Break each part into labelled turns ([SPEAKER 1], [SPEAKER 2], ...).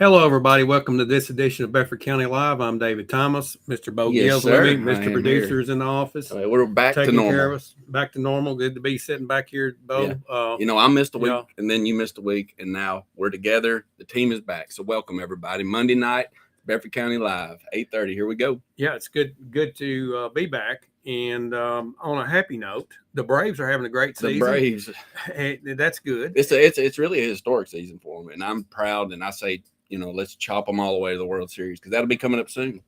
[SPEAKER 1] Hello, everybody. Welcome to this edition of Bedford County Live. I'm David Thomas. Mr. Bo
[SPEAKER 2] Yes,
[SPEAKER 1] Gill's with me.
[SPEAKER 2] sir. I
[SPEAKER 1] Mr.
[SPEAKER 2] am
[SPEAKER 1] Producer
[SPEAKER 2] here.
[SPEAKER 1] is in the office,
[SPEAKER 2] We're back to
[SPEAKER 1] taking care of
[SPEAKER 2] normal.
[SPEAKER 1] us. Back to normal. Good to be sitting back here, Bo.
[SPEAKER 2] Yeah. I missed a week,
[SPEAKER 1] yeah.
[SPEAKER 2] and then you missed a week, and now we're together. The team is back. So welcome, everybody. Monday night, Bedford County Live, 8:30. Here we go.
[SPEAKER 1] Yeah, it's good to be back. And on a happy note, the Braves are having a great season.
[SPEAKER 2] The Braves.
[SPEAKER 1] That's good.
[SPEAKER 2] It's really a historic season for them, and I'm proud. And I say, let's chop them all the way to the World Series because that'll be coming up soon.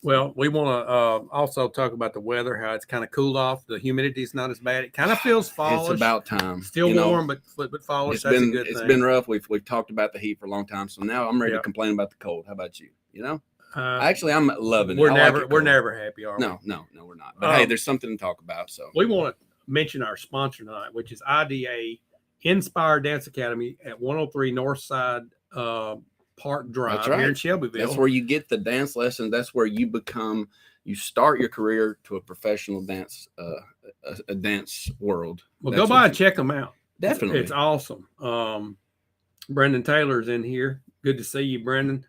[SPEAKER 1] Well, we want to also talk about the weather, how it's kind of cooled off. The humidity is not as bad. It kind of feels fallish.
[SPEAKER 2] It's about time.
[SPEAKER 1] Still warm, but fallish. That's a good thing.
[SPEAKER 2] It's been rough. We've talked about the heat for a long time, so now I'm ready to complain about the cold. How about you? Actually, I'm loving it.
[SPEAKER 1] We're never happy, are we?
[SPEAKER 2] No, we're not. But hey, there's something to talk about. So
[SPEAKER 1] we want to mention our sponsor tonight, which is IDA Inspire Dance Academy at 103 Northside Park Drive here in Shelbyville.
[SPEAKER 2] That's where you get the dance lessons. That's where you start your career to a professional dance, a dance world.
[SPEAKER 1] Well, go by and check them out.
[SPEAKER 2] Definitely,
[SPEAKER 1] it's awesome. Brendan Taylor's in here. Good to see you, Brendan.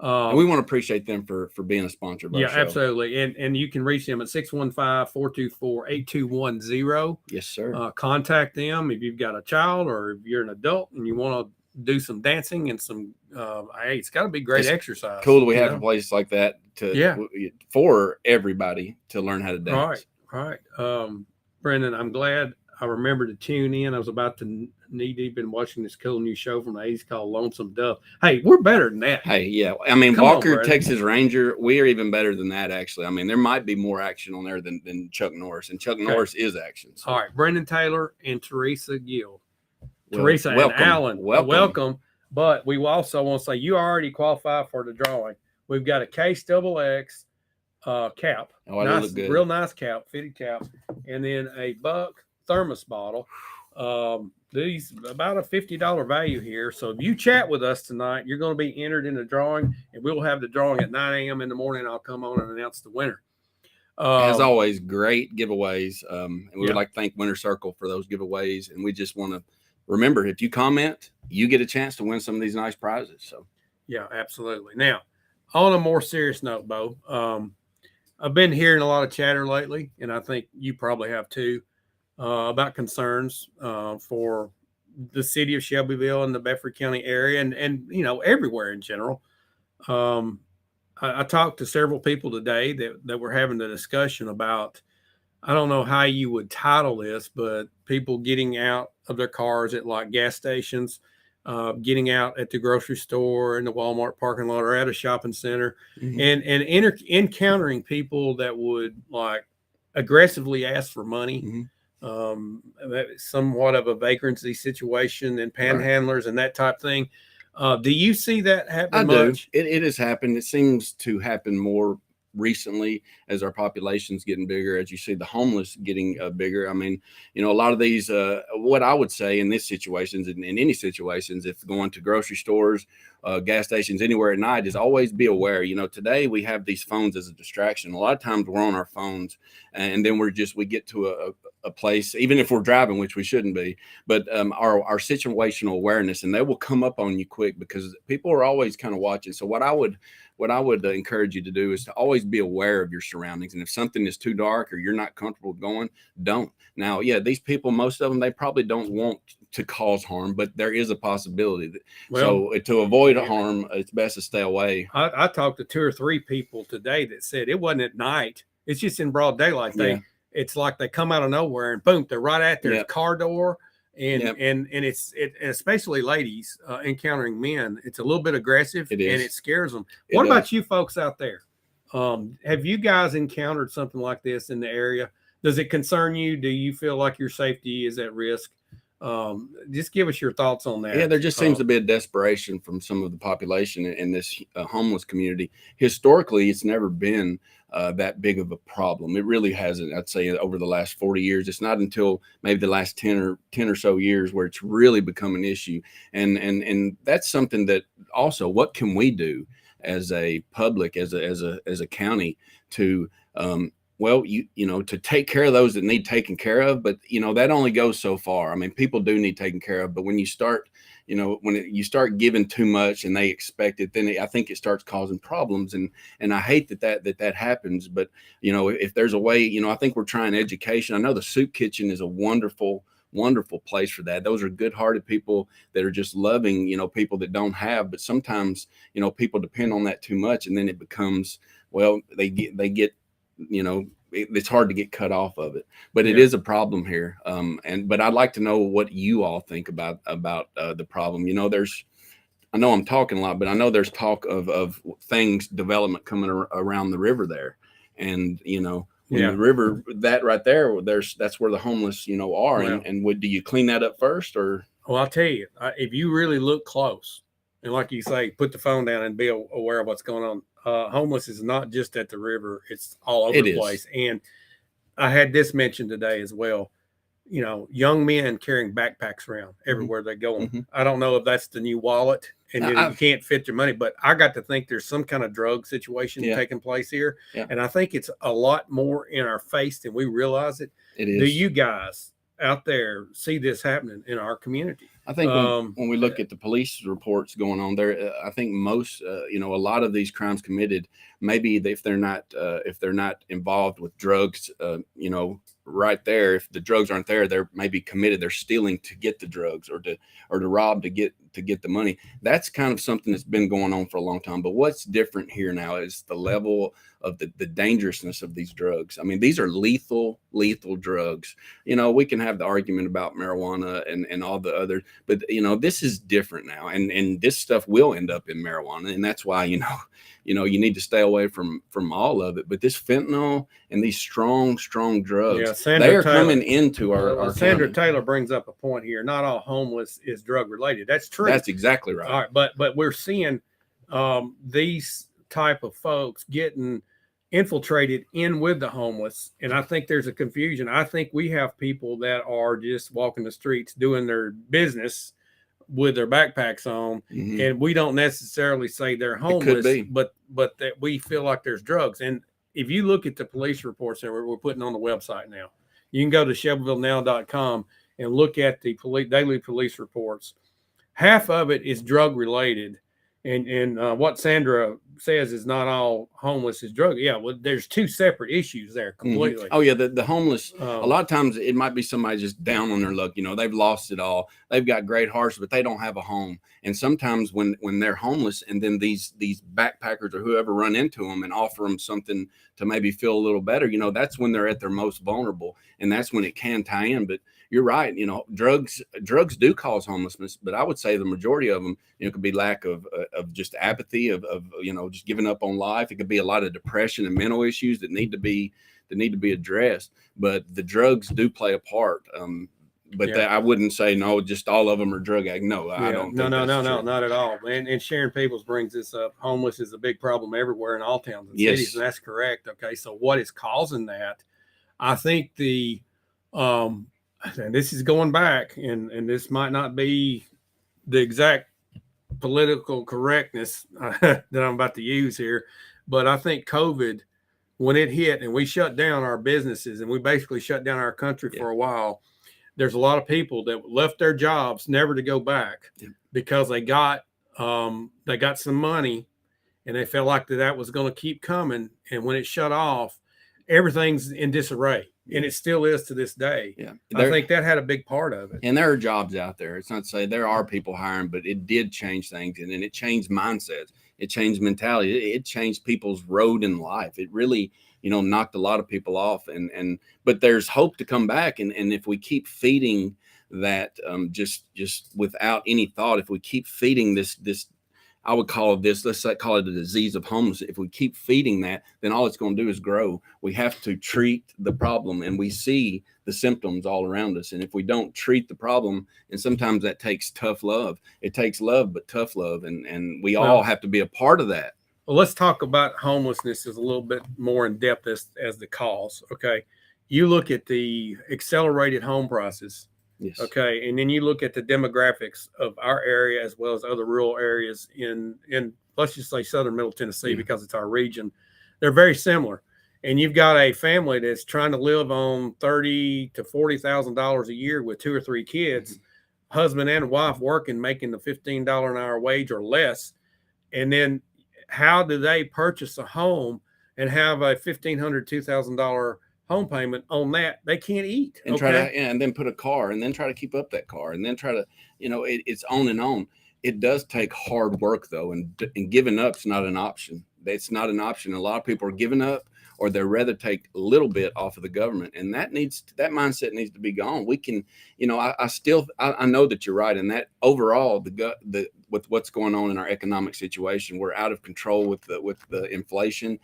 [SPEAKER 2] And we want to appreciate them for being a sponsor.
[SPEAKER 1] Yeah, absolutely. And you can reach them at 615-424-8210.
[SPEAKER 2] Yes, sir.
[SPEAKER 1] Contact them if you've got a child or if you're an adult and you want to do some dancing and some it's got to be great exercise.
[SPEAKER 2] Cool that we have a place like that for everybody to learn how to dance.
[SPEAKER 1] Right. Brendan, I'm glad I remember to tune in. I was about to knee deep in watching this cool new show from the 80s called Lonesome Dove. Hey, we're better than that.
[SPEAKER 2] Hey, yeah. I mean, Walker, Texas Ranger, we are even better than that, actually. I mean, there might be more action on there than Chuck Norris, and Chuck Norris is action. So.
[SPEAKER 1] All right, Brendan Taylor and Teresa Gill.
[SPEAKER 2] Teresa
[SPEAKER 1] and Alan, welcome. But we also want to say you already qualify for the drawing. We've got a Case XX cap.
[SPEAKER 2] Oh, that looks good.
[SPEAKER 1] Real nice cap, fitted cap. And then a Buck thermos bottle. These about a $50 value here. So if you chat with us tonight, you're going to be entered in the drawing, and we'll have the drawing at 9 a.m. in the morning. I'll come on and announce the winner.
[SPEAKER 2] As always, great giveaways. And we would like to thank Winter Circle for those giveaways. And we just want to remember, if you comment, you get a chance to win some of these nice prizes. So,
[SPEAKER 1] yeah, absolutely. Now, on a more serious note, Bo, I've been hearing a lot of chatter lately, and I think you probably have too, about concerns for the city of Shelbyville and the Bedford County area and everywhere in general. I talked to several people today that were having the discussion about, I don't know how you would title this, but people getting out of their cars at like gas stations, getting out at the grocery store, in the Walmart parking lot, or at a shopping center, and encountering people that would like aggressively ask for money. Somewhat of a vagrancy situation and panhandlers and that type thing. Do you see that happen much?
[SPEAKER 2] It has happened. It seems to happen more recently as our population's getting bigger, as you see the homeless getting bigger. I mean, a lot of these, what I would say in these situations, in any situations, if going to grocery stores, gas stations, anywhere at night, is always be aware. Today we have these phones as a distraction. A lot of times we're on our phones and then we get to a place, even if we're driving, which we shouldn't be, but our situational awareness, and they will come up on you quick because people are always kind of watching. So what I would encourage you to do is to always be aware of your surroundings. And if something is too dark or you're not comfortable going, don't. Now, these people, most of them, they probably don't want to cause harm, but there is a possibility. So to avoid harm, it's best to stay away.
[SPEAKER 1] I talked to 2 or 3 people today that said it wasn't at night. It's just in broad daylight. It's like they come out of nowhere and boom, they're right at their car door. And it's especially ladies encountering men. It's a little bit aggressive and it scares them. What about you folks out there? Have you guys encountered something like this in the area? Does it concern you? Do you feel like your safety is at risk? Just give us your thoughts on that.
[SPEAKER 2] Yeah, there just seems to be a desperation from some of the population in this homeless community. Historically, it's never been that big of a problem. It really hasn't. I'd say over the last 40 years, it's not until maybe the last 10 or so years where it's really become an issue. And that's something that also, what can we do as a public, as a county to to take care of those that need taken care of, but that only goes so far. I mean, people do need taken care of, but when you start when you start giving too much and they expect it, then I think it starts causing problems. And I hate that happens. But, if there's a way, I think we're trying education. I know the soup kitchen is a wonderful place for that. Those are good-hearted people that are just loving, people that don't have. But sometimes, people depend on that too much, and then it becomes, well, they get, it's hard to get cut off of it. But it is a problem here. But I'd like to know what you all think about the problem. I know I'm talking a lot, but I know there's talk of development coming around the river there, and when the river, that right there, that's where the homeless, are. Well, and do you clean that up first, or?
[SPEAKER 1] Well, I'll tell you, if you really look close, and like you say, put the phone down and be aware of what's going on. Homeless is not just at the river; it's all over the place. And I had this mentioned today as well. Young men carrying backpacks around everywhere they go. Mm-hmm. I don't know if that's the new wallet, and you can't fit your money. But I got to think there's some kind of drug situation taking place here, and I think it's a lot more in our face than we realize it.
[SPEAKER 2] It is.
[SPEAKER 1] Do you guys out there see this happening in our community?
[SPEAKER 2] I think when we look at the police reports going on there, I think most, a lot of these crimes committed, maybe if they're not involved with drugs, right there, if the drugs aren't there, they're maybe committed. They're stealing to get the drugs, or to rob to get the money. That's kind of something that's been going on for a long time. But what's different here now is the level of the dangerousness of these drugs. I mean, these are lethal drugs. We can have the argument about marijuana and all the other, but this is different now, and this stuff will end up in marijuana, and that's why you need to stay away from all of it. But this fentanyl and these strong drugs, they are coming into our
[SPEAKER 1] Sandra
[SPEAKER 2] county.
[SPEAKER 1] Taylor brings up a point here. Not all homeless is drug related. That's true.
[SPEAKER 2] That's exactly right.
[SPEAKER 1] All right, but we're seeing these type of folks getting infiltrated in with the homeless, and I think there's a confusion. I think we have people that are just walking the streets doing their business with their backpacks on, mm-hmm. and we don't necessarily say they're homeless, but that we feel like there's drugs. And if you look at the police reports that we're putting on the website now, you can go to shelbyvillenow.com and look at the daily police reports. Half of it is drug related. And what Sandra says is not all homeless is drug. Yeah, well, there's two separate issues there completely.
[SPEAKER 2] Mm-hmm. Oh, yeah, the homeless, a lot of times it might be somebody just down on their luck. They've lost it all. They've got great hearts, but they don't have a home. And sometimes when they're homeless, and then these backpackers or whoever run into them and offer them something to maybe feel a little better, that's when they're at their most vulnerable. And that's when it can tie in. But you're right. Drugs do cause homelessness, but I would say the majority of them, could be lack of just apathy, of just giving up on life. It could be a lot of depression and mental issues that need to be addressed. But the drugs do play a part. I wouldn't say no, just all of them are drug addict. No, I don't.
[SPEAKER 1] No, not at all. And Sharon Peebles brings this up. Homeless is a big problem everywhere in all towns and cities, and that's correct. Okay, so what is causing that? I think and this is going back, and this might not be the exact political correctness that I'm about to use here, but I think COVID, when it hit and we shut down our businesses and we basically shut down our country for a while, there's a lot of people that left their jobs never to go back because they got some money and they felt like that was going to keep coming. And when it shut off, everything's in disarray. And it still is to this day. Yeah, I think that had a big part of it.
[SPEAKER 2] And there are jobs out there. It's not to say there are people hiring, but it did change things, and it changed mindsets. It changed mentality. It changed people's road in life. It really, knocked a lot of people off. But there's hope to come back. And if we keep feeding that, just without any thought, if we keep feeding this. I would call this, let's call it a disease of homelessness. If we keep feeding that, then all it's going to do is grow. We have to treat the problem, and we see the symptoms all around us. And if we don't treat the problem, and sometimes that takes tough love. It takes love, but tough love. And we all have to be a part of that.
[SPEAKER 1] Well, let's talk about homelessness as a little bit more in depth as the cause. Okay. You look at the accelerated home prices.
[SPEAKER 2] Yes.
[SPEAKER 1] Okay. And then you look at the demographics of our area as well as other rural areas in let's just say southern middle Tennessee, because it's our region. They're very similar. And you've got a family that's trying to live on $30,000 to $40,000 a year with 2 or 3 kids. husband and wife working, making the $15 an hour wage or less, and then how do they purchase a home and have a $1,500, $2,000 home payment on that? They can't eat.
[SPEAKER 2] And try to, and then put a car, and then try to keep up that car, and then try to, it's on and on. It does take hard work though, and giving up's not an option. It's not an option. A lot of people are giving up, or they'd rather take a little bit off of the government, and that mindset needs to be gone. We can, I know that you're right, and that overall with what's going on in our economic situation, we're out of control with the inflation.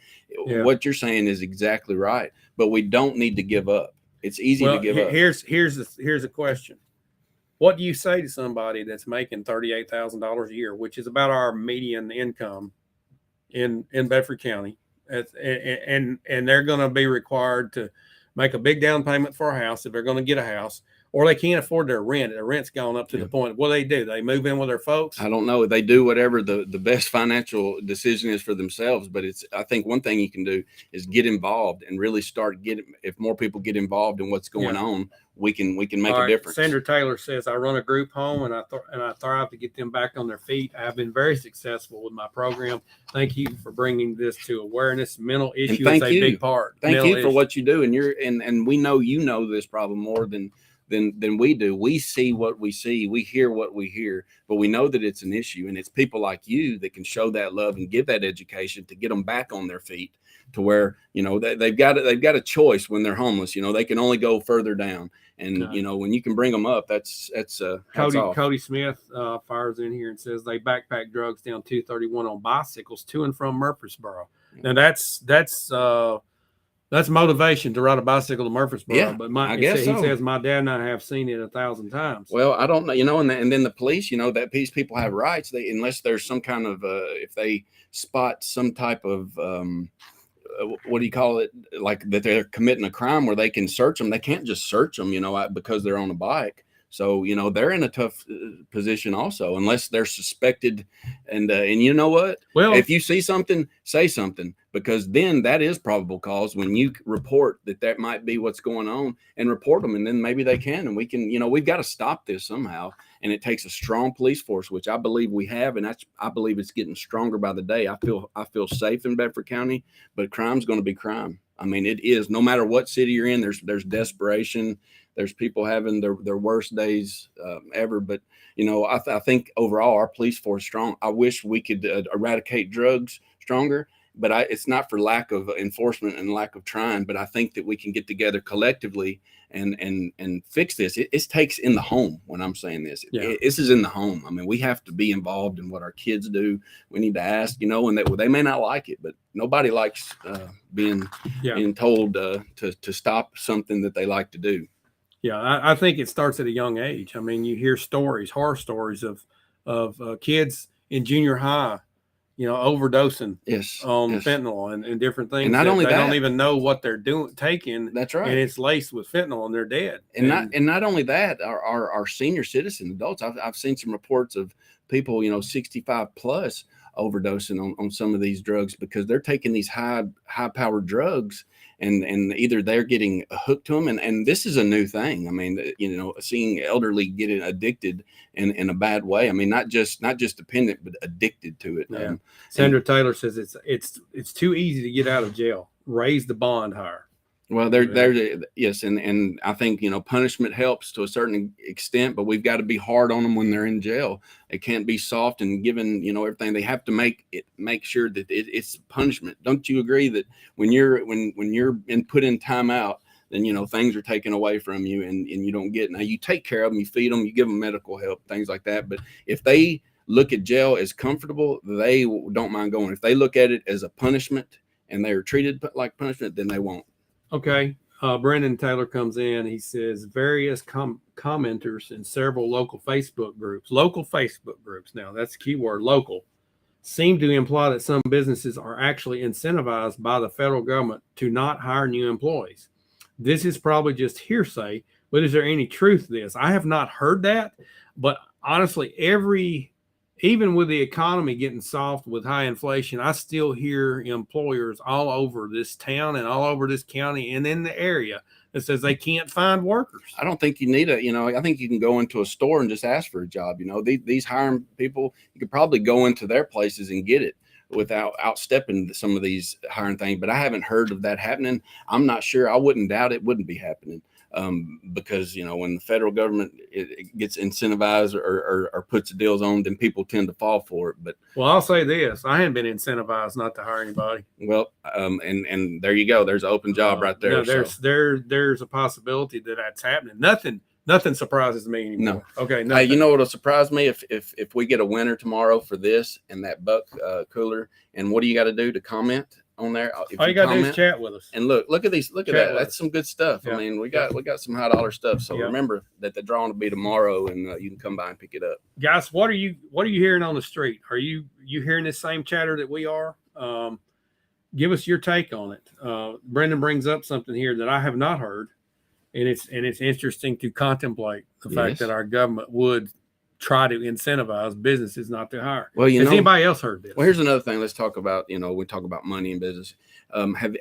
[SPEAKER 2] Yeah. What you're saying is exactly right, but we don't need to give up. It's easy to give up.
[SPEAKER 1] Here's a question. What do you say to somebody that's making $38,000 a year, which is about our median income in Bedford County, and they're going to be required to make a big down payment for a house if they're going to get a house, or they can't afford their rent? Their rent's gone up to the point. What do? They move in with their folks?
[SPEAKER 2] I don't know. They do whatever the best financial decision is for themselves. But I think one thing you can do is get involved and really if more people get involved in what's going on, we can make a difference.
[SPEAKER 1] Sandra Taylor says, I run a group home and I thrive to get them back on their feet. I have been very successful with my program. Thank you for bringing this to awareness. Mental issue is a big part.
[SPEAKER 2] Thank you for what you do. And we know this problem more than we do. We see what we see, we hear what we hear, but we know that it's an issue, and it's people like you that can show that love and give that education to get them back on their feet, to where they've got a choice when they're homeless. They can only go further down, and when you can bring them up, that's
[SPEAKER 1] Cody Smith fires in here and says they backpack drugs down 231 on bicycles to and from Murfreesboro. Now that's motivation to ride a bicycle to Murfreesboro.
[SPEAKER 2] Yeah,
[SPEAKER 1] but
[SPEAKER 2] he
[SPEAKER 1] says my dad and I have seen it 1,000 times.
[SPEAKER 2] Well, I don't know, and then the police, that these people have rights. Unless there's some kind of if they spot some type of what do you call it, like that they're committing a crime where they can search them. They can't just search them, because they're on a bike. So, they're in a tough position also, unless they're suspected. And you know what? Well, if you see something, say something, because then that is probable cause when you report that might be what's going on, and report them. And then maybe they can, and we can, we've got to stop this somehow. And it takes a strong police force, which I believe we have. And I believe it's getting stronger by the day. I feel safe in Bedford County, but crime's going to be crime. I mean, it is, no matter what city you're in, there's desperation. There's people having their worst days ever. But, I think overall our police force is strong. I wish we could eradicate drugs stronger, but it's not for lack of enforcement and lack of trying. But I think that we can get together collectively and fix this. It takes in the home when I'm saying this. Yeah. This is in the home. I mean, we have to be involved in what our kids do. We need to ask, and they may not like it, but nobody likes being told to stop something that they like to do.
[SPEAKER 1] Yeah, I think it starts at a young age. I mean, you hear horror stories of kids in junior high, overdosing on fentanyl and different things.
[SPEAKER 2] And not only that,
[SPEAKER 1] they don't even know what they're taking.
[SPEAKER 2] That's right.
[SPEAKER 1] And it's laced with fentanyl and they're dead.
[SPEAKER 2] And not only that, our senior citizen adults, I've seen some reports of people, 65 plus overdosing on some of these drugs because they're taking these high powered drugs. And either they're getting hooked to them, and this is a new thing. I mean, seeing elderly getting addicted in a bad way. I mean, not just dependent, but addicted to it.
[SPEAKER 1] Yeah. Sandra Taylor says it's too easy to get out of jail. Raise the bond higher.
[SPEAKER 2] Well, yes, and I think punishment helps to a certain extent, but we've got to be hard on them when they're in jail. It can't be soft and given everything. They have to make sure that it's punishment. Don't you agree that when you're put in timeout, then things are taken away from you and you don't get. Now you take care of them, you feed them, you give them medical help, things like that. But if they look at jail as comfortable, they don't mind going. If they look at it as a punishment and they are treated like punishment, then they won't.
[SPEAKER 1] Okay. Brendan Taylor comes in. He says various commenters in several local Facebook groups. Now that's the key word, local, seem to imply that some businesses are actually incentivized by the federal government to not hire new employees. This is probably just hearsay, but is there any truth to this? I have not heard that, but honestly, even with the economy getting soft with high inflation, I still hear employers all over this town and all over this county and in the area that says they can't find workers.
[SPEAKER 2] I don't think you need I think you can go into a store and just ask for a job. These hiring people, you could probably go into their places and get it without outstepping some of these hiring things. But I haven't heard of that happening. I'm not sure. I wouldn't doubt it wouldn't be happening. Because when the federal government it gets incentivized or puts deals on, then people tend to fall for it. But
[SPEAKER 1] I'll say this: I haven't been incentivized not to hire anybody.
[SPEAKER 2] Well, and there you go. There's an open job right there.
[SPEAKER 1] There's a possibility that that's happening. Nothing surprises me anymore.
[SPEAKER 2] No.
[SPEAKER 1] Okay. Nothing.
[SPEAKER 2] You know what'll surprise me if we get a winner tomorrow for this and that buck cooler. And what do you got to do to comment on there?
[SPEAKER 1] All you gotta do is chat with us.
[SPEAKER 2] And look at these. Look at that. That's some good stuff.
[SPEAKER 1] Yeah.
[SPEAKER 2] I mean, we got some high dollar stuff. So remember that the drawing will be tomorrow, and you can come by and pick it up.
[SPEAKER 1] Guys, what are you hearing on the street? Are you hearing this same chatter that we are? Give us your take on it. Brendan brings up something here that I have not heard, and it's interesting to contemplate the fact that our government would try to incentivize businesses not to hire.
[SPEAKER 2] Well,
[SPEAKER 1] has anybody else heard this?
[SPEAKER 2] Well, here's another thing. Let's talk about, we talk about money in business.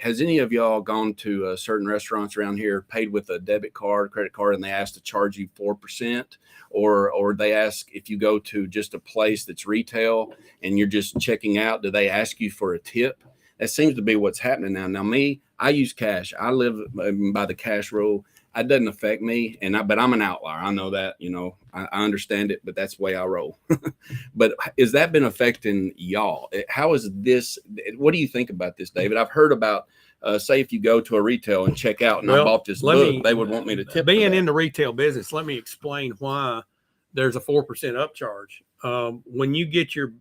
[SPEAKER 2] Has any of y'all gone to certain restaurants around here, paid with a debit card, credit card, and they ask to charge you 4%, or they ask if you go to just a place that's retail and you're just checking out, do they ask you for a tip? That seems to be what's happening now. Now, I use cash. I live by the cash rule. It doesn't affect me, but I'm an outlier. I know that, I understand it, but that's the way I roll. But has that been affecting y'all? How is this? What do you think about this, David? I've heard about, say, if you go to a retail and check out and I bought this book, they would want me to tip.
[SPEAKER 1] Being in the retail business, let me explain why there's a 4% upcharge. When you get your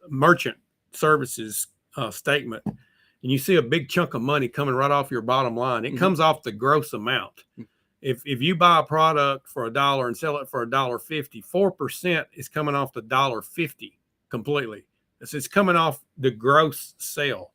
[SPEAKER 1] merchant services statement, and you see a big chunk of money coming right off your bottom line, it comes off the gross amount. If you buy a product for $1 and sell it for $1.50, 4% is coming off the $1.50 completely. It's coming off the gross sale.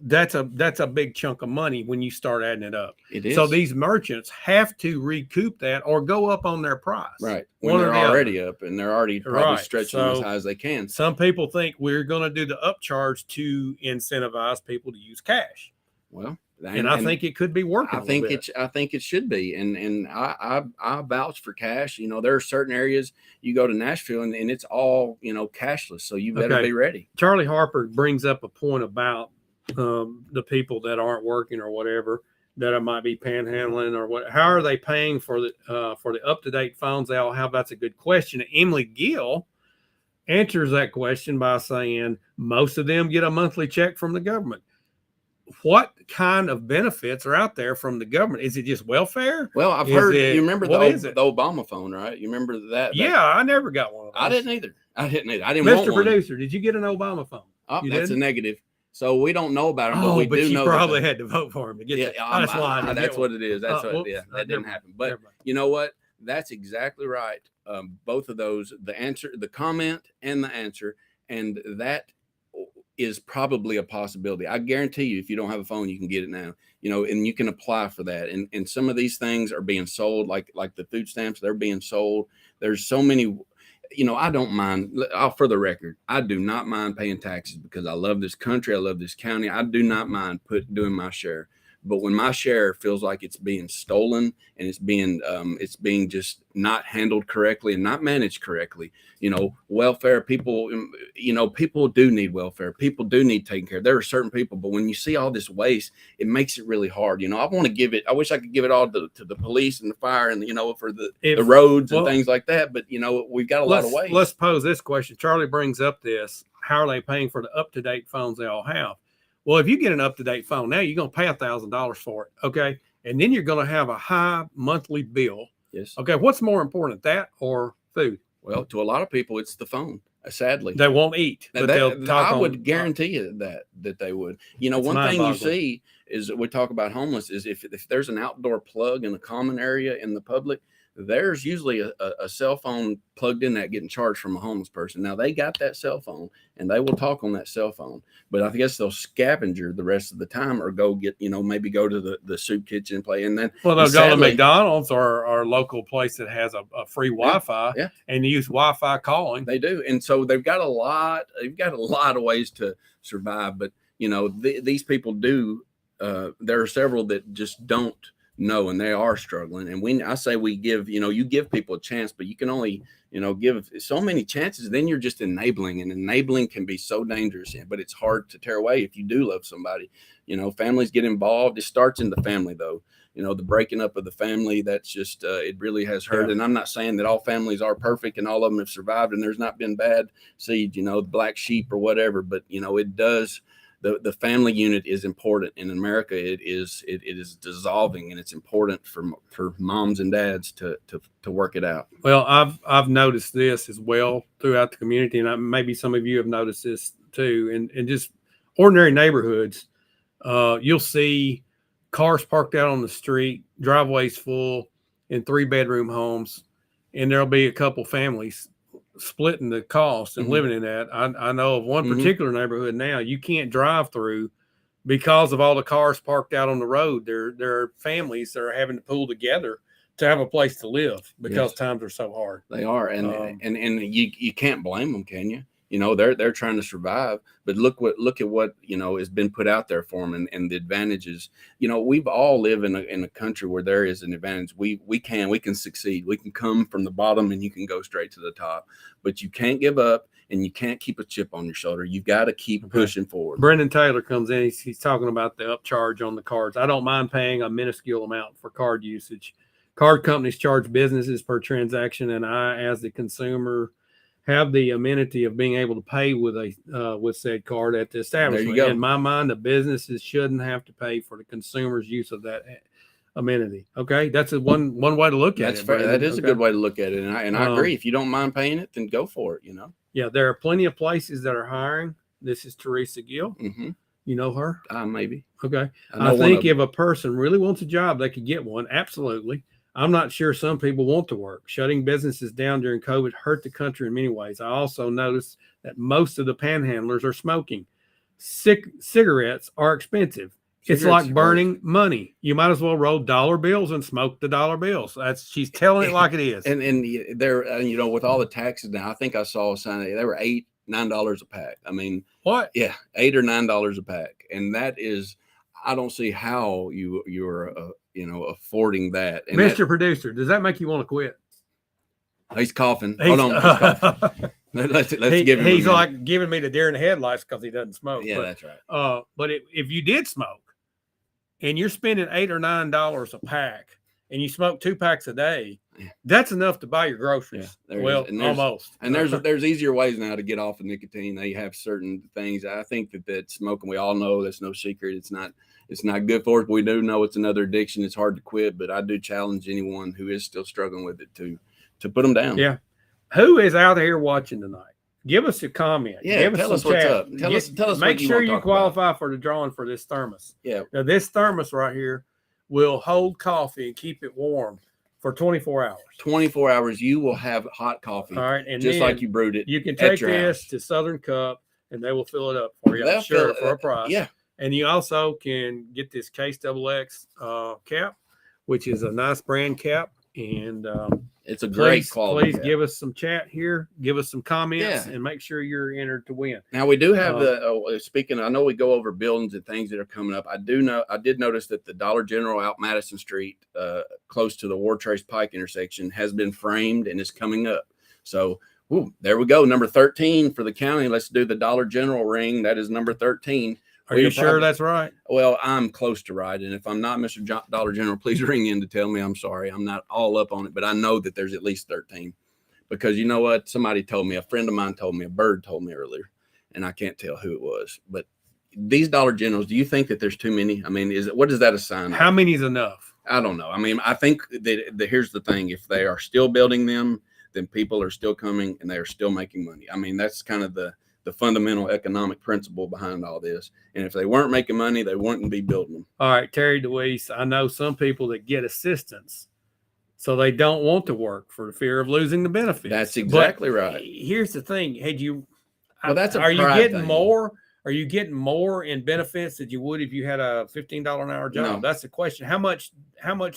[SPEAKER 1] That's a big chunk of money when you start adding it up.
[SPEAKER 2] It is.
[SPEAKER 1] So these merchants have to recoup that or go up on their price.
[SPEAKER 2] Right. When they're already up and they're already probably stretching as high as they can.
[SPEAKER 1] Some people think we're going to do the upcharge to incentivize people to use cash.
[SPEAKER 2] Well,
[SPEAKER 1] I think it could be working.
[SPEAKER 2] I think it should be. And I vouch for cash. There are certain areas you go to Nashville and it's all, cashless. So you better be ready.
[SPEAKER 1] Up a point about the people that aren't working or whatever that might be panhandling or what. How are they paying for the up-to-date phones they all have? That's a good question. Emily Gill answers that question by saying most of them get a monthly check from the government. What kind of benefits are out there from the government? Is it just welfare?
[SPEAKER 2] Well, I've heard. You remember the Obama phone, right? You remember that?
[SPEAKER 1] Yeah, I never got one of those.
[SPEAKER 2] I didn't either. I didn't
[SPEAKER 1] Mr. Producer, did you get an Obama phone?
[SPEAKER 2] Oh, that's a negative. So we don't know about him, but we do know.
[SPEAKER 1] You probably had to vote for him to get that.
[SPEAKER 2] That's why. That's what it is. That's that didn't happen. But you know what? That's exactly right. Both of those, the comment and the answer, and that is probably a possibility. I guarantee you, if you don't have a phone, you can get it now. And you can apply for that. And some of these things are being sold, like the food stamps. They're being sold. There's so many. I don't mind. For the record, I do not mind paying taxes because I love this country. I love this county. I do not mind doing my share. But when my share feels like it's being stolen and it's being just not handled correctly and not managed correctly, welfare people, people do need welfare. People do need taken care of. There are certain people, but when you see all this waste, it makes it really hard. I want to give it. I wish I could give it all to the police and the fire and for the roads and things like that. But we've got a lot of waste.
[SPEAKER 1] Let's pose this question. Charlie brings up this: how are they paying for the up-to-date phones they all have? Well, if you get an up-to-date phone now, you're going to pay $1,000 for it, okay? And then you're going to have a high monthly bill.
[SPEAKER 2] Yes.
[SPEAKER 1] Okay, what's more important, that or food?
[SPEAKER 2] Well, to a lot of people, it's the phone. Sadly,
[SPEAKER 1] they won't eat. But
[SPEAKER 2] I would guarantee you that they would. One thing you see is we talk about homeless is if there's an outdoor plug in a common area in the public, there's usually a cell phone plugged in that getting charged from a homeless person. Now they got that cell phone and they will talk on that cell phone, but I guess they'll scavenger the rest of the time or go get, maybe go to the soup kitchen and play. And then
[SPEAKER 1] they'll go to McDonald's or our local place that has a free Wi-Fi and use Wi-Fi calling.
[SPEAKER 2] They do. And so they've got a lot of ways to survive, but these people do. There are several that just don't know, and they are struggling. And I say we give, you give people a chance, but you can only, give so many chances. Then you're just enabling, and enabling can be so dangerous, but it's hard to tear away if you do love somebody. Families get involved. It starts in the family, though. The breaking up of the family, that's just, it really has hurt.
[SPEAKER 1] Yeah.
[SPEAKER 2] And I'm not saying that all families are perfect and all of them have survived and there's not been bad seeds, the black sheep or whatever, but, it does. The family unit is important in America. It is dissolving, and it's important for moms and dads to work it out.
[SPEAKER 1] Well, I've noticed this as well throughout the community, and maybe some of you have noticed this too. In just ordinary neighborhoods, you'll see cars parked out on the street, driveways full, in 3-bedroom homes, and there'll be a couple families splitting the cost and living in that. I know of one particular neighborhood now you can't drive through because of all the cars parked out on the road. There are families that are having to pull together to have a place to live because times are so hard.
[SPEAKER 2] They are, and you can't blame them, can you? They're trying to survive, but look at what has been put out there for them, and the advantages. We've all live in a country where there is an advantage. We can succeed. We can come from the bottom and you can go straight to the top, but you can't give up and you can't keep a chip on your shoulder. You've got to keep pushing forward.
[SPEAKER 1] Brendan Taylor comes in. He's talking about the upcharge on the cards. I don't mind paying a minuscule amount for card usage. Card companies charge businesses per transaction, and I, as the consumer, have the amenity of being able to pay with said card at the establishment. In my mind, the businesses shouldn't have to pay for the consumer's use of that amenity. Okay, that's one way to look at it.
[SPEAKER 2] Fair. That is a good way to look at it, and I agree. If you don't mind paying it, then go for it.
[SPEAKER 1] Yeah, there are plenty of places that are hiring. This is Teresa Gill.
[SPEAKER 2] Mm-hmm.
[SPEAKER 1] You know her?
[SPEAKER 2] Maybe.
[SPEAKER 1] Okay. I think if a person really wants a job, they could get one. Absolutely. I'm not sure some people want to work. Shutting businesses down during COVID hurt the country in many ways. I also noticed that most of the panhandlers are smoking. Cigarettes are expensive. It's like burning money. You might as well roll dollar bills and smoke the dollar bills. She's telling it like it is.
[SPEAKER 2] And they're, with all the taxes now, I think I saw a sign they were $8-9 a pack. I mean,
[SPEAKER 1] what?
[SPEAKER 2] Yeah, $8 or $9 a pack, and that is, I don't see how you're affording that. And
[SPEAKER 1] Mr. Producer, does that make you want to quit?
[SPEAKER 2] He's coughing. Hold on. He's coughing. Let's give him.
[SPEAKER 1] He's like giving me the deer in the headlights because he doesn't smoke.
[SPEAKER 2] Yeah, that's right.
[SPEAKER 1] But if you did smoke, and you're spending $8 or $9 a pack, and you smoke 2 packs a day, that's enough to buy your groceries. Yeah, almost.
[SPEAKER 2] And there's easier ways now to get off of nicotine. They have certain things. I think that smoking, we all know that's no secret. It's not good for us. We do know it's another addiction. It's hard to quit, but I do challenge anyone who is still struggling with it to put them down.
[SPEAKER 1] Yeah. Who is out here watching tonight? Give us a comment.
[SPEAKER 2] Yeah, tell us what's up. Tell us.
[SPEAKER 1] Make sure you qualify for the drawing for this thermos.
[SPEAKER 2] Yeah.
[SPEAKER 1] Now, this thermos right here will hold coffee and keep it warm for 24 hours.
[SPEAKER 2] 24 hours, you will have hot coffee.
[SPEAKER 1] All right, and
[SPEAKER 2] just like you brewed it.
[SPEAKER 1] You can take this to Southern Cup, and they will fill it up for you. I'm sure for a price.
[SPEAKER 2] Yeah.
[SPEAKER 1] And you also can get this Case XX cap, which is a nice brand cap, and
[SPEAKER 2] it's a great quality.
[SPEAKER 1] Please give us some chat here. Give us some comments, and make sure you're entered to win.
[SPEAKER 2] Now we do have speaking. I know we go over buildings and things that are coming up. I did notice that the Dollar General out Madison Street, close to the Ward Trace Pike intersection, has been framed and is coming up. So there we go. Number 13 for the county. Let's do the Dollar General ring. That is number 13.
[SPEAKER 1] Are you sure that's right?
[SPEAKER 2] Well, I'm close to right. And if I'm not, Mr. Dollar General, please ring in to tell me. I'm sorry. I'm not all up on it, but I know that there's at least 13. Because you know what? Somebody told me, a friend of mine told me, a bird told me earlier, and I can't tell who it was. But these Dollar Generals, do you think that there's too many? I mean, what is that a sign of?
[SPEAKER 1] How many is enough?
[SPEAKER 2] I don't know. I mean, I think that here's the thing. If they are still building them, then people are still coming and they are still making money. I mean, that's kind of the fundamental economic principle behind all this. And if they weren't making money, they wouldn't be building them.
[SPEAKER 1] All right, Terry DeWeese, I know some people that get assistance, so they don't want to work for the fear of losing the benefits.
[SPEAKER 2] That's exactly right.
[SPEAKER 1] Here's the thing.
[SPEAKER 2] That's
[SPEAKER 1] are you getting more? Are you getting more in benefits than you would if you had a $15 an hour job?
[SPEAKER 2] No.
[SPEAKER 1] That's the question. How much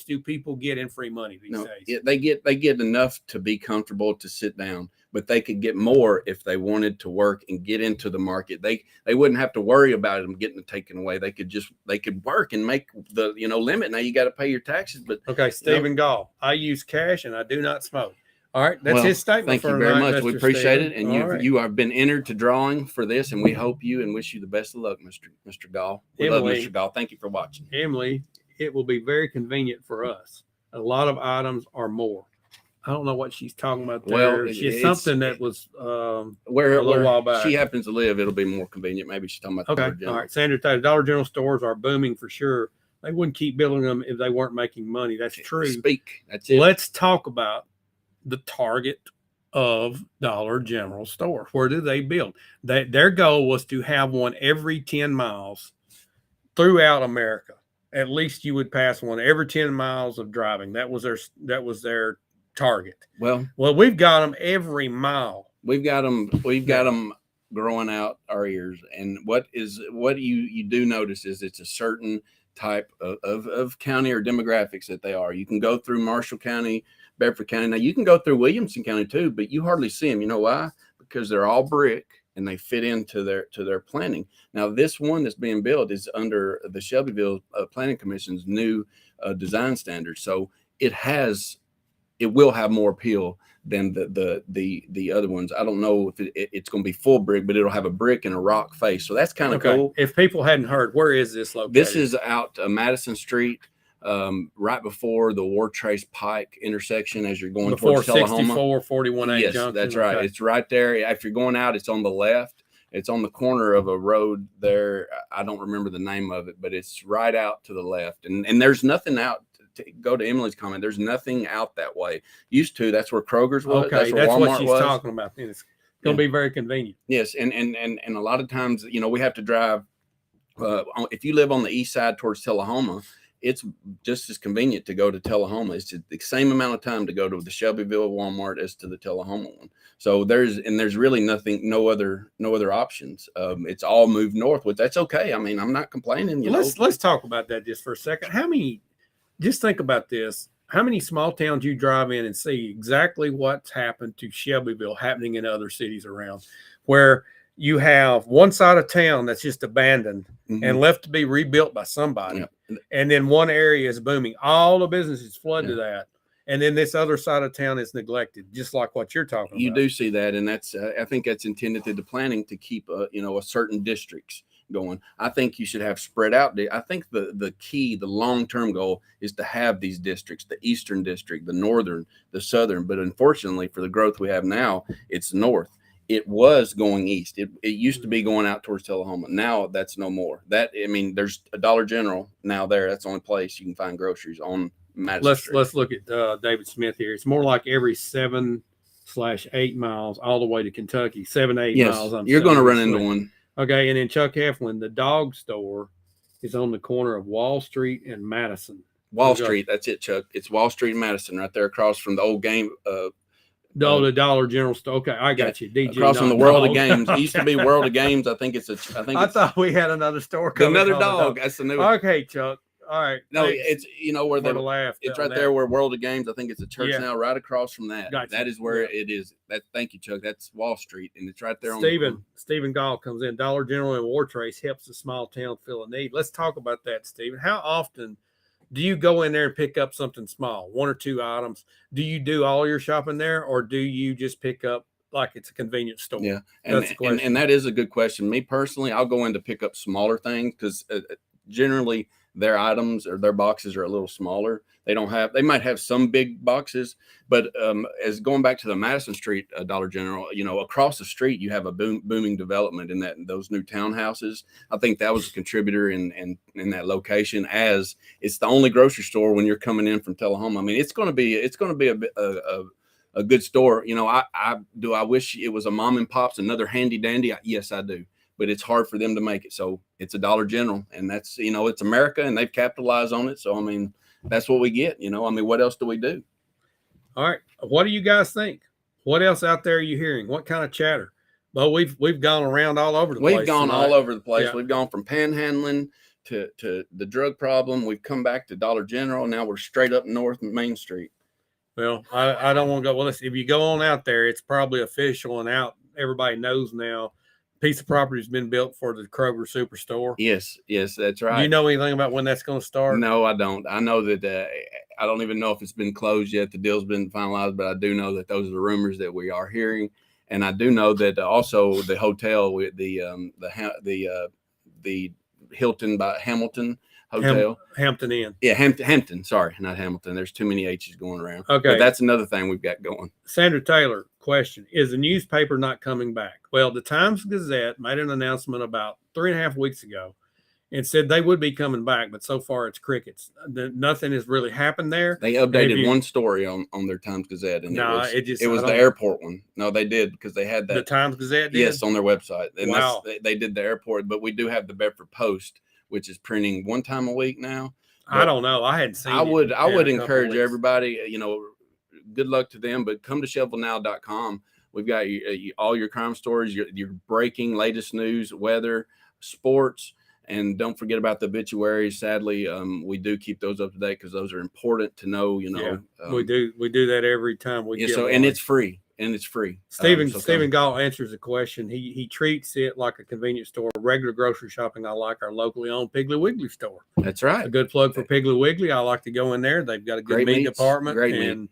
[SPEAKER 1] do people get in free money these days?
[SPEAKER 2] They get enough to be comfortable to sit down. but they could get more if they wanted to work and get into the market. They wouldn't have to worry about them getting taken away. They could work and make the limit. Now you got to pay your taxes, but
[SPEAKER 1] Okay, Stephen Gall. I use cash and I do not smoke. All right, that's
[SPEAKER 2] well,
[SPEAKER 1] his statement.
[SPEAKER 2] Thank
[SPEAKER 1] for
[SPEAKER 2] you very
[SPEAKER 1] tonight,
[SPEAKER 2] much. We
[SPEAKER 1] Mr.
[SPEAKER 2] appreciate
[SPEAKER 1] Stephen.
[SPEAKER 2] it, and you have been entered to drawing for this, and we hope you and wish you the best of luck, Mr. Gall. We love
[SPEAKER 1] Emily.
[SPEAKER 2] Mr. Gall. Thank you for watching.
[SPEAKER 1] Emily, it will be very convenient for us. A lot of items are more. I don't know what she's talking about there.
[SPEAKER 2] Well,
[SPEAKER 1] It's something that was
[SPEAKER 2] where
[SPEAKER 1] a little while back.
[SPEAKER 2] she happens to live, it'll be more convenient. Maybe she's talking about the Dollar
[SPEAKER 1] Okay,
[SPEAKER 2] General.
[SPEAKER 1] all right. Sandra Taylor, Dollar General stores are booming for sure. They wouldn't keep building them if they weren't making money. That's true.
[SPEAKER 2] Speak. That's it.
[SPEAKER 1] Let's talk about the target of Dollar General stores. Where do they build? Their goal was to have one every 10 miles throughout America. At least you would pass one every 10 miles of driving. That was their target. Well, we've got them every mile.
[SPEAKER 2] We've got them growing out our ears. And what you do notice is it's a certain type of county or demographics that they are. You can go through Marshall County, Bedford County. Now you can go through Williamson County too, but you hardly see them. You know why? Because they're all brick and they fit into their planning. Now this one that's being built is under the Shelbyville Planning Commission's new design standards. So it will have more appeal than the other ones. I don't know if it's going to be full brick, but it'll have a brick and a rock face. So that's kind of cool.
[SPEAKER 1] If people hadn't heard, where is this located?
[SPEAKER 2] This is out Madison Street, right before the War Trace Pike intersection as you're going towards Tullahoma.
[SPEAKER 1] 41A
[SPEAKER 2] yes,
[SPEAKER 1] junction.
[SPEAKER 2] That's right. Okay. It's right there. If you're going out, it's on the left. It's on the corner of a road there. I don't remember the name of it, but it's right out to the left. And there's nothing out. To go to Emily's comment, there's nothing out that way. Used to, that's where Kroger's was.
[SPEAKER 1] Okay,
[SPEAKER 2] that's
[SPEAKER 1] Walmart
[SPEAKER 2] what
[SPEAKER 1] she's
[SPEAKER 2] was.
[SPEAKER 1] talking about. And it's going to be very convenient.
[SPEAKER 2] Yes, and a lot of times, we have to drive. If you live on the east side towards Tullahoma, it's just as convenient to go to Tullahoma. It's the same amount of time to go to the Shelbyville Walmart as to the Tullahoma one. So there's really no other options. It's all moved north, which that's okay. I mean, I'm not complaining.
[SPEAKER 1] Let's talk about that just for a second. Just think about this. How many small towns you drive in and see exactly what's happened to Shelbyville happening in other cities around, where you have one side of town that's just abandoned and left to be rebuilt by somebody. Yeah. And then one area is booming. All the businesses flood to that. And then this other side of town is neglected, just like what you're talking about.
[SPEAKER 2] You do see that. And that's, I think that's intended to the planning to keep, a certain districts going. I think you should have spread out. I think the key, the long-term goal is to have these districts, the Eastern District, the Northern, the Southern. But unfortunately for the growth we have now, it's north. It was going east. It used to be going out towards Tullahoma. Now that's no more. There's a Dollar General now there. That's the only place you can find groceries on Madison Street.
[SPEAKER 1] Let's look at David Smith here. It's more like every 7/8 miles all the way to Kentucky. 7-8 miles.
[SPEAKER 2] You're going to run into one.
[SPEAKER 1] Okay, and in Chuck Heflin, the dog store is on the corner of Wall Street and Madison.
[SPEAKER 2] Wall Street, that's it, Chuck. It's Wall Street and Madison, right there across from the old game.
[SPEAKER 1] The Dollar General store. Okay, I got you. DG,
[SPEAKER 2] across from the World of Games. It used to be World of Games. I
[SPEAKER 1] thought we had another store.
[SPEAKER 2] Another dog. That's the new one.
[SPEAKER 1] Okay, Chuck. All right.
[SPEAKER 2] No, it's where it's right there where World of Games. I think it's a church now, right across from that.
[SPEAKER 1] Gotcha.
[SPEAKER 2] That is where it is. Thank you, Chuck. That's Wall Street, and it's right there.
[SPEAKER 1] Stephen Gall comes in. Dollar General and War Trace helps the small town fill a need. Let's talk about that, Stephen. How often do you go in there and pick up something small, one or two items? Do you do all your shopping there, or do you just pick up like it's a convenience store?
[SPEAKER 2] Yeah, and that is a good question. Me personally, I'll go in to pick up smaller things because generally their items or their boxes are a little smaller. They might have some big boxes, but as going back to the Madison Street Dollar General, across the street you have a booming development in those new townhouses. I think that was a contributor in that location, as it's the only grocery store when you're coming in from Tullahoma. I mean, it's going to be a good store. I wish it was a mom and pop's, another handy dandy. Yes, I do. But it's hard for them to make it. So it's a Dollar General, and that's, it's America, and they've capitalized on it. So, that's what we get, what else do we do?
[SPEAKER 1] All right. What do you guys think? What else out there are you hearing? What kind of chatter? Well, we've gone around all over the place.
[SPEAKER 2] We've gone
[SPEAKER 1] tonight.
[SPEAKER 2] all over the place.
[SPEAKER 1] Yeah.
[SPEAKER 2] We've gone from panhandling to the drug problem. We've come back to Dollar General. Now we're straight up north Main Street.
[SPEAKER 1] Well, I don't want to go. Well, listen, if you go on out there, it's probably official and out. Everybody knows now. Piece of property has been built for the Kroger Superstore.
[SPEAKER 2] Yes, that's
[SPEAKER 1] Do
[SPEAKER 2] right.
[SPEAKER 1] you know anything about when that's going to start?
[SPEAKER 2] No, I don't. I know that I don't even know if it's been closed yet. The deal's been finalized, but I do know that those are the rumors that we are hearing, and I do know that also the hotel with the Hilton by Hamilton Hotel.
[SPEAKER 1] Hampton Inn.
[SPEAKER 2] Yeah, Hampton. Sorry, not Hamilton. There's too many H's going around.
[SPEAKER 1] Okay,
[SPEAKER 2] but that's another thing we've got going.
[SPEAKER 1] Sandra Taylor, question: is the newspaper not coming back? Well, the Times Gazette made an announcement about 3.5 weeks ago and said they would be coming back, but so far it's crickets. Nothing has really happened there.
[SPEAKER 2] They updated one story on their Times Gazette, and it was the airport one. No, they did because they had that.
[SPEAKER 1] The Times Gazette did?
[SPEAKER 2] Yes, on their website. And
[SPEAKER 1] wow.
[SPEAKER 2] They did the airport, but we do have the Bedford Post, which is printing one time a week now.
[SPEAKER 1] I don't know. I hadn't seen
[SPEAKER 2] it. I would encourage everybody, good luck to them, but come to shelbyvillenow.com. We've got all your crime stories, your breaking latest news, weather, sports, and don't forget about the obituaries. Sadly, we do keep those up to date because those are important to know.
[SPEAKER 1] We do that every time we get
[SPEAKER 2] and it's free.
[SPEAKER 1] Stephen Gall answers a question. He treats it like a convenience store, regular grocery shopping. I like our locally owned Piggly Wiggly store.
[SPEAKER 2] That's right.
[SPEAKER 1] A good plug for Piggly Wiggly. I like to go in there. They've got a good meat department, and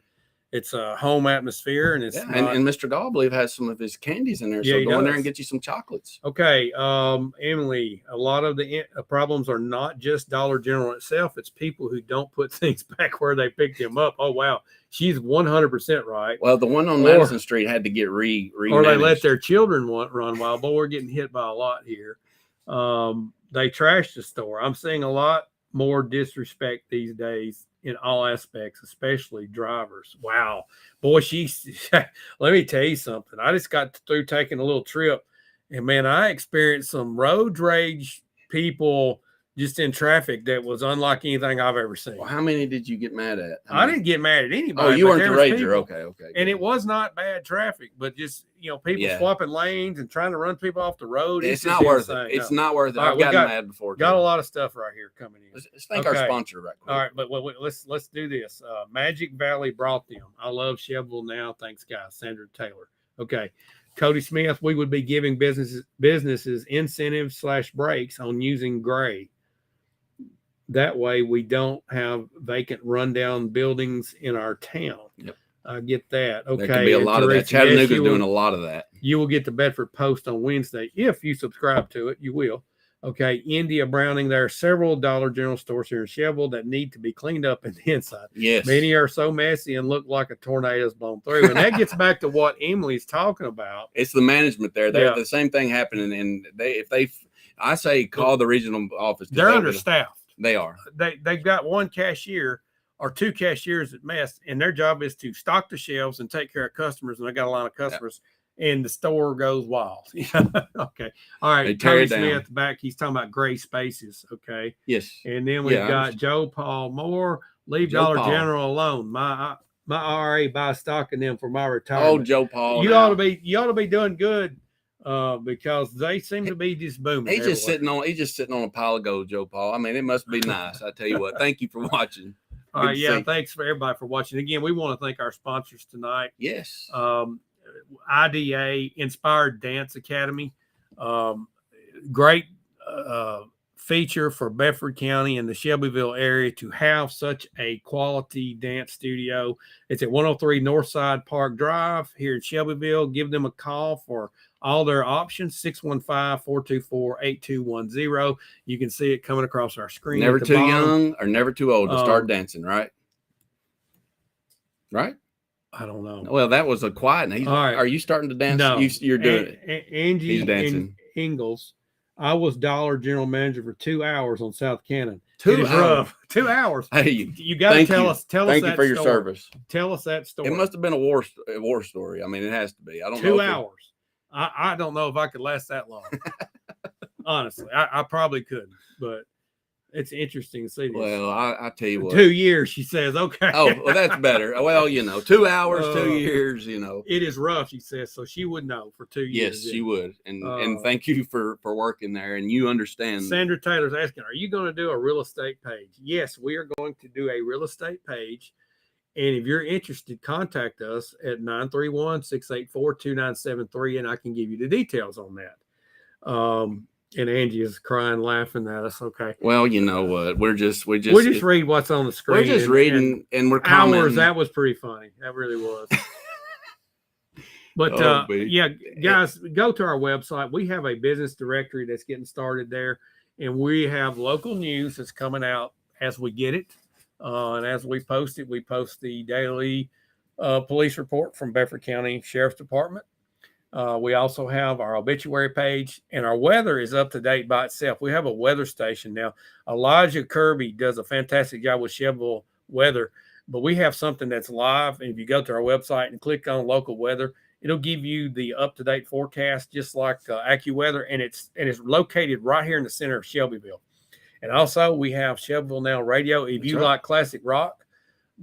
[SPEAKER 1] it's a home atmosphere. And it's
[SPEAKER 2] and Mr. Gall, I believe, has some of his candies in there. So go in there and get you some chocolates.
[SPEAKER 1] Okay, Emily, a lot of the problems are not just Dollar General itself. It's people who don't put things back where they picked them up. Oh wow. She's 100% right.
[SPEAKER 2] Well, the one on Madison Street had to get or
[SPEAKER 1] they let their children run wild. Boy, we're getting hit by a lot here. They trashed the store. I'm seeing a lot more disrespect these days in all aspects, especially drivers. Wow, boy, let me tell you something. I just got through taking a little trip, and man, I experienced some road rage people just in traffic that was unlike anything I've ever seen.
[SPEAKER 2] Well, how many did you get mad at?
[SPEAKER 1] I didn't get mad at anybody.
[SPEAKER 2] Oh, you weren't the rager. Okay.
[SPEAKER 1] And it was not bad traffic, but just, people swapping lanes and trying to run people off the road.
[SPEAKER 2] It's not worth it. It's not worth it. I've gotten mad before.
[SPEAKER 1] Got a lot of stuff right here coming in.
[SPEAKER 2] Let's thank our sponsor right quick.
[SPEAKER 1] All right, but let's do this. Magic Valley brought them. I love Shelbyville Now. Thanks, guys. Sandra Taylor. Okay. Cody Smith, we would be giving businesses incentives / breaks on using gray. That way we don't have vacant rundown buildings in our town.
[SPEAKER 2] Yep.
[SPEAKER 1] I get that. Okay.
[SPEAKER 2] There could be a lot of that. Chattanooga's doing a lot of that.
[SPEAKER 1] You will get the Bedford Post on Wednesday. If you subscribe to it, you will. Okay. India Browning, there are several Dollar General stores here in Shelbyville that need to be cleaned up in the inside.
[SPEAKER 2] Yes.
[SPEAKER 1] Many are so messy and look like a tornado's blown through. And that gets back to what Emily's talking about.
[SPEAKER 2] It's the management there. The same thing happening. And I say call the regional office.
[SPEAKER 1] They're understaffed.
[SPEAKER 2] They are.
[SPEAKER 1] They've got one cashier or two cashiers at mess, and their job is to stock the shelves and take care of customers. And they got a lot of customers, and the store goes wild. Okay. All right. Tony Smith back. He's talking about gray spaces. Okay.
[SPEAKER 2] Yes.
[SPEAKER 1] And then we've got Joe Paul Moore. Leave Dollar General alone. My RA buys stock in them for my retirement.
[SPEAKER 2] Oh, Joe Paul.
[SPEAKER 1] You ought to be doing good. Because they seem to be just booming.
[SPEAKER 2] He's just sitting on a pile of gold, Joe Paul. I mean, it must be nice. I tell you what. Thank you for watching.
[SPEAKER 1] All right, thanks for everybody for watching. Again, we want to thank our sponsors tonight.
[SPEAKER 2] Yes.
[SPEAKER 1] IDA Inspired Dance Academy. Great feature for Bedford County and the Shelbyville area to have such a quality dance studio. It's at 103 Northside Park Drive here in Shelbyville. Give them a call for all their options, 615-424-8210. You can see it coming across our screen.
[SPEAKER 2] Never too young or never too old to start dancing, right? Right?
[SPEAKER 1] I don't know.
[SPEAKER 2] Well, that was a quiet. All right. Are you starting to dance?
[SPEAKER 1] No.
[SPEAKER 2] You're doing it.
[SPEAKER 1] Angie
[SPEAKER 2] He's dancing.
[SPEAKER 1] Ingalls. I was Dollar General manager for 2 hours on South Cannon.
[SPEAKER 2] 2 hours.
[SPEAKER 1] Rough. 2 hours.
[SPEAKER 2] Hey,
[SPEAKER 1] you got to tell us.
[SPEAKER 2] Thank you for your service.
[SPEAKER 1] Tell us that story.
[SPEAKER 2] It must have been a war story. I mean, it has to be. I don't know.
[SPEAKER 1] 2 hours. I don't know if I could last that long. Honestly, I probably couldn't, but it's interesting to see this.
[SPEAKER 2] Well, I tell you what.
[SPEAKER 1] 2 years, she says. Okay.
[SPEAKER 2] Oh, well, that's better. Well, 2 hours, 2 years,
[SPEAKER 1] It is rough, she says, so she would know for 2 years.
[SPEAKER 2] Yes, she would. And thank you for working there, and you understand.
[SPEAKER 1] Sandra Taylor's asking, are you going to do a real estate page? Yes, we are going to do a real estate page. And if you're interested, contact us at 931-684-2973, and I can give you the details on that. And Angie is crying, laughing at us. Okay.
[SPEAKER 2] Well, you know what? We just
[SPEAKER 1] read what's on the screen.
[SPEAKER 2] We're just reading, and we're commenting.
[SPEAKER 1] Hours. That was pretty funny. That really was. But yeah, guys, go to our website. We have a business directory that's getting started there, and we have local news that's coming out as we get it. And as we post it, we post the daily police report from Bedford County Sheriff's Department. We also have our obituary page, and our weather is up to date by itself. We have a weather station now. Elijah Kirby does a fantastic job with Shelbyville weather, but we have something that's live. And if you go to our website and click on local weather, it'll give you the up-to-date forecast, just like AccuWeather, and it's located right here in the center of Shelbyville. And also, we have Shelbyville Now Radio. If you like classic rock,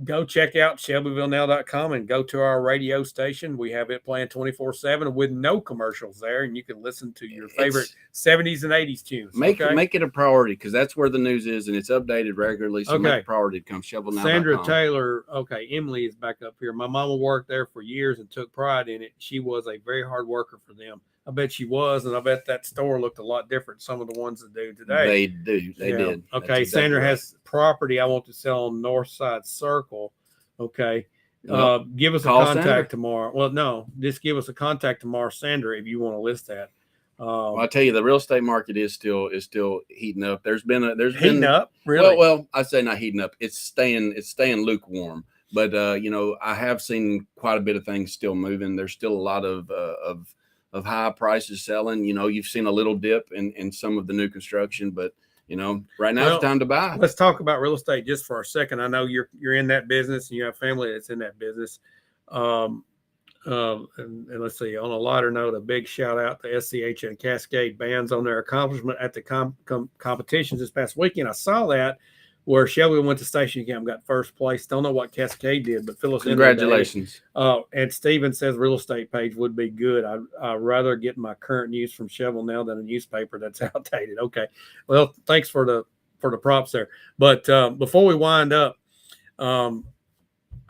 [SPEAKER 1] go check out ShelbyvilleNow.com and go to our radio station. We have it playing 24/7 with no commercials there, and you can listen to your favorite 70s and 80s tunes.
[SPEAKER 2] Make it a priority, because that's where the news is, and it's updated regularly. So make it a priority to come ShelbyvilleNow.com.
[SPEAKER 1] Sandra Taylor. Okay, Emily is back up here. My mama worked there for years and took pride in it. She was a very hard worker for them. I bet she was, and I bet that store looked a lot different. Some of the ones that do today.
[SPEAKER 2] They did.
[SPEAKER 1] Okay, exactly. Sandra has property I want to sell on Northside Circle. Okay, give us a contact Sandra tomorrow. Well, no, just give us a contact tomorrow, Sandra, if you want to list that.
[SPEAKER 2] Well, I tell you, the real estate market is still heating up. There's been
[SPEAKER 1] up. Really?
[SPEAKER 2] Well, I say not heating up. It's staying lukewarm. But you know, I have seen quite a bit of things still moving. There's still a lot of high prices selling. You know, you've seen a little dip in some of the new construction, but you know, right now it's time to buy.
[SPEAKER 1] Let's talk about real estate just for a second. I know you're in that business and you have family that's in that business. And let's see, on a lighter note, a big shout out to SCH and Cascade bands on their accomplishment at the competitions this past weekend. I saw that where Shelby went to station camp, got first place. Don't know what Cascade did, but fill us in.
[SPEAKER 2] Congratulations.
[SPEAKER 1] And Steven says real estate page would be good. I'd rather get my current news from Shelbyville Now than a newspaper that's outdated. Okay. Well, thanks for the props there. But before we wind up, I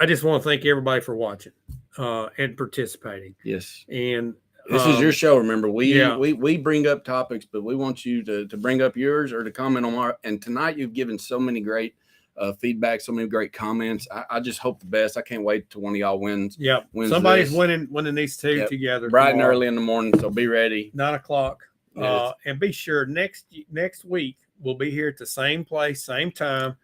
[SPEAKER 1] just want to thank everybody for watching and participating.
[SPEAKER 2] Yes.
[SPEAKER 1] And
[SPEAKER 2] this is your show. Remember, we bring up topics, but we want you to bring up yours or to comment on our. And tonight you've given so many great feedback, so many great comments. I just hope the best. I can't wait till one of y'all wins.
[SPEAKER 1] Yeah, somebody's winning these two together.
[SPEAKER 2] Bright and early in the morning, so be ready.
[SPEAKER 1] 9:00. And be sure next week we'll be here at the same place, same time.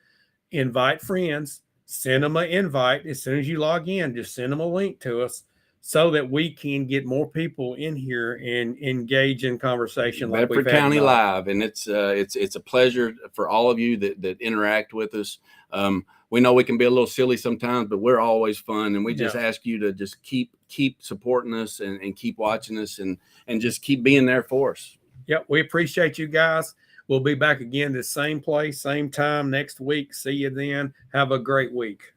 [SPEAKER 1] Invite friends. Send them an invite as soon as you log in. Just send them a link to us, so that we can get more people in here and engage in conversation. Like
[SPEAKER 2] Bedford County Live, and it's a pleasure for all of you that interact with us. We know we can be a little silly sometimes, but we're always fun, and we just ask you to just keep supporting us and keep watching us and just keep being there for us.
[SPEAKER 1] Yep, we appreciate you guys. We'll be back again the same place, same time next week. See you then. Have a great week.